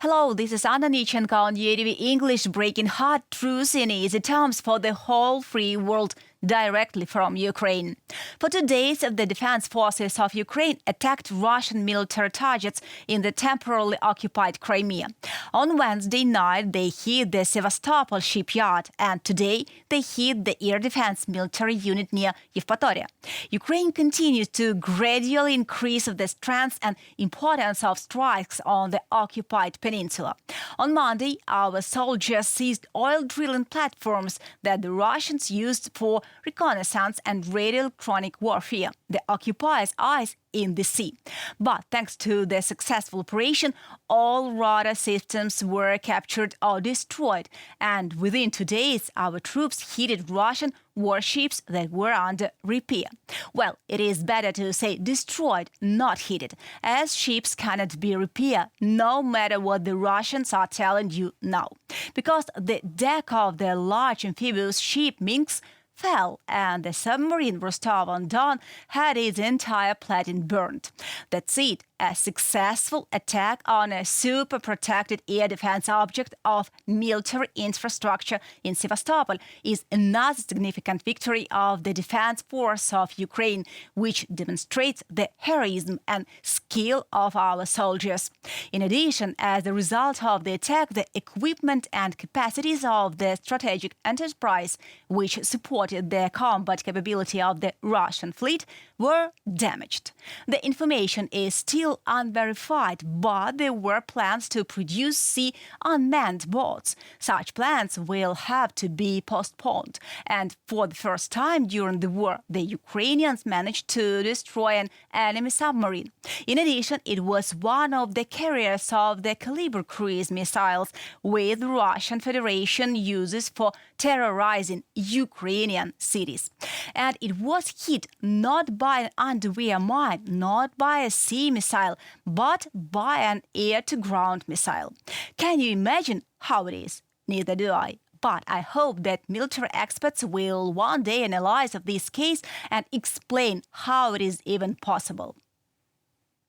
Hello, this is Anna Nichenko on UATV English, breaking hard truths in easy terms for the whole free world directly from Ukraine. For 2 days, the defense forces of Ukraine attacked Russian military targets in the temporarily occupied Crimea. On Wednesday night, they hit the Sevastopol shipyard, and today they hit the air defense military unit near Yevpatoria. Ukraine continues to gradually increase the strength and importance of strikes on the occupied peninsula. On Monday, our soldiers seized oil drilling platforms that the Russians used for reconnaissance and radio electronic warfare. The occupiers' eyes in the sea. But thanks to the successful operation, all radar systems were captured or destroyed. And within 2 days, our troops hit Russian warships that were under repair. Well, it is better to say destroyed, not hit, as ships cannot be repaired, no matter what the Russians are telling you now. Because the deck of the large amphibious ship Minsk fell, and the submarine Rostov-on-Don had its entire plating burned. That's it. A successful attack on a super-protected air defense object of military infrastructure in Sevastopol is another significant victory of the defense force of Ukraine, which demonstrates the heroism and skill of our soldiers. In addition, as a result of the attack, the equipment and capacities of the strategic enterprise, which supported the combat capability of the Russian fleet, were damaged. The information is still unverified, but there were plans to produce sea unmanned boats. Such plans will have to be postponed. And for the first time during the war, the Ukrainians managed to destroy an enemy submarine. In addition, it was one of the carriers of the caliber cruise missiles, which the Russian Federation uses for terrorizing Ukrainian cities. And it was hit not by an underwater mine, not by a sea missile, but by an air-to-ground missile. Can you imagine how it is? Neither do I. But I hope that military experts will one day analyze this case and explain how it is even possible.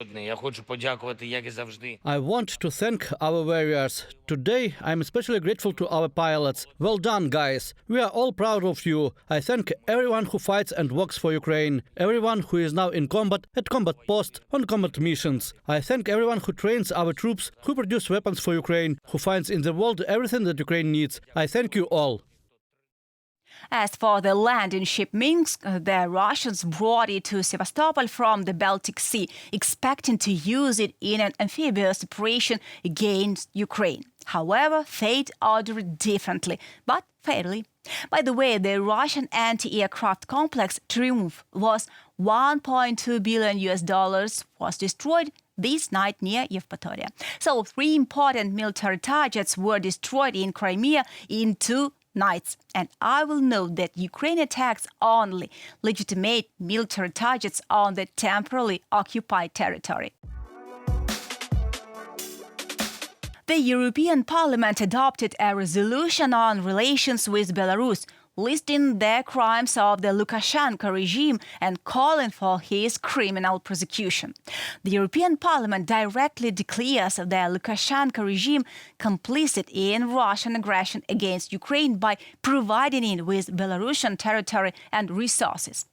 I want to thank our warriors. Today, I'm especially grateful to our pilots. Well done, guys. We are all proud of you. I thank everyone who fights and works for Ukraine, everyone who is now in combat, at combat posts, on combat missions. I thank everyone who trains our troops, who produce weapons for Ukraine, who finds in the world everything that Ukraine needs. I thank you all. As for the landing ship Minsk, the Russians brought it to Sevastopol from the Baltic Sea, expecting to use it in an amphibious operation against Ukraine. However, fate ordered differently, but fairly. By the way, the Russian anti-aircraft complex Triumph was $1.2 billion was destroyed this night near Yevpatoria. So 3 important military targets were destroyed in Crimea in 2 nights. And I will note that Ukraine attacks only legitimate military targets on the temporarily occupied territory. The European Parliament adopted a resolution on relations with Belarus, listing the crimes of the Lukashenko regime and calling for his criminal prosecution. The European Parliament directly declares the Lukashenko regime complicit in Russian aggression against Ukraine by providing it with Belarusian territory and resources.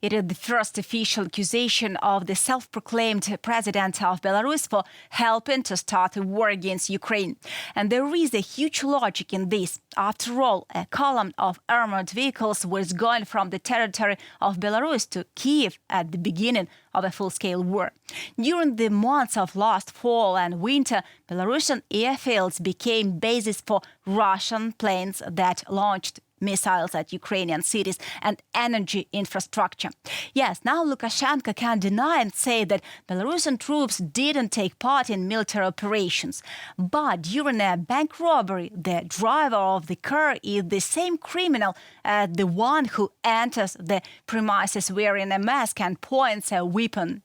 It is the first official accusation of the self-proclaimed president of Belarus for helping to start a war against Ukraine. And there is a huge logic in this. After all, a column of armored vehicles was going from the territory of Belarus to Kiev at the beginning of a full-scale war. During the months of last fall and winter, Belarusian airfields became bases for Russian planes that launched missiles at Ukrainian cities and energy infrastructure. Yes, now Lukashenko can deny and say that Belarusian troops didn't take part in military operations. But during a bank robbery, the driver of the car is the same criminal as the one who enters the premises wearing a mask and points a weapon.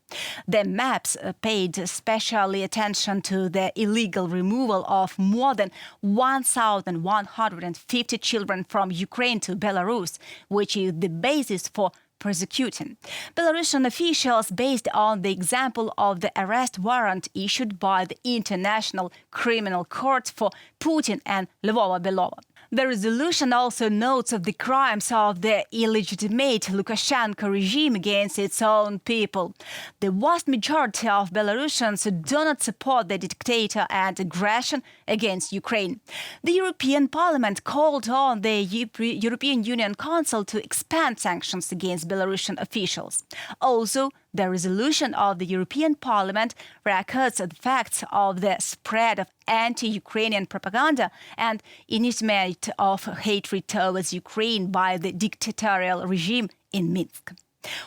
The maps paid special attention to the illegal removal of more than 1,150 children from Ukraine to Belarus, which is the basis for persecuting. Belarusian officials, based on the example of the arrest warrant issued by the International Criminal Court for Putin and Lvova-Belova. The resolution also notes of the crimes of the illegitimate Lukashenko regime against its own people. The vast majority of Belarusians do not support the dictator and aggression against Ukraine. The European Parliament called on the European Union Council to expand sanctions against Belarusian officials. Also, the resolution of the European Parliament records the facts of the spread of anti-Ukrainian propaganda and incitement of hatred towards Ukraine by the dictatorial regime in Minsk.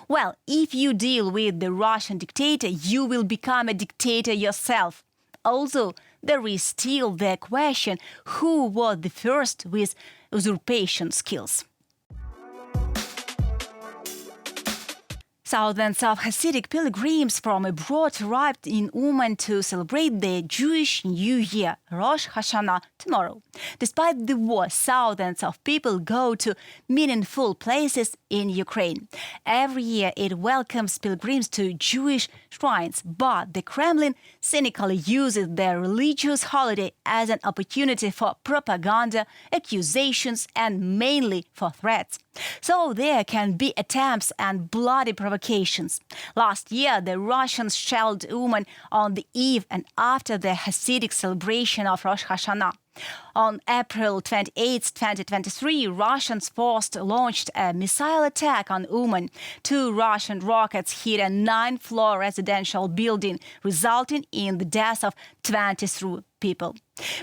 Well, if you deal with the Russian dictator, you will become a dictator yourself. Also, there is still the question who was the first with usurpation skills. Thousands of Hasidic pilgrims from abroad arrived in Uman to celebrate the Jewish New Year, Rosh Hashanah, tomorrow. Despite the war, thousands of people go to meaningful places in Ukraine. Every year it welcomes pilgrims to Jewish shrines, but the Kremlin cynically uses their religious holiday as an opportunity for propaganda, accusations, and mainly for threats. So there can be attempts and bloody provocations. Last year, the Russians shelled Uman on the eve and after the Hasidic celebration of Rosh Hashanah. On April 28, 2023, Russian forces launched a missile attack on Uman. 2 Russian rockets hit a 9-floor residential building, resulting in the death of 23 people.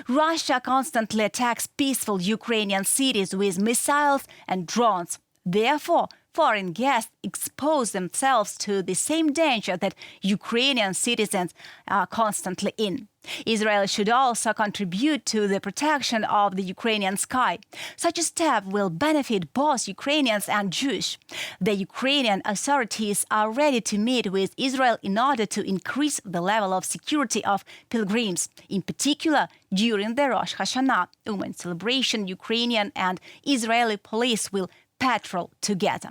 Russia constantly attacks peaceful Ukrainian cities with missiles and drones. Therefore, foreign guests expose themselves to the same danger that Ukrainian citizens are constantly in. Israel should also contribute to the protection of the Ukrainian sky. Such a step will benefit both Ukrainians and Jews. The Ukrainian authorities are ready to meet with Israel in order to increase the level of security of pilgrims. In particular, during the Rosh Hashanah Uman celebration, Ukrainian and Israeli police will patrol together.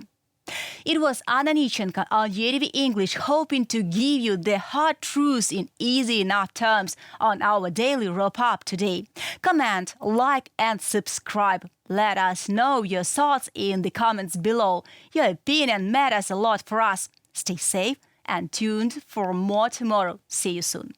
It was Anna Nichenko on UATV English, hoping to give you the hard truths in easy enough terms on our daily wrap-up today. Comment, like and subscribe. Let us know your thoughts in the comments below. Your opinion matters a lot for us. Stay safe and tuned for more tomorrow. See you soon.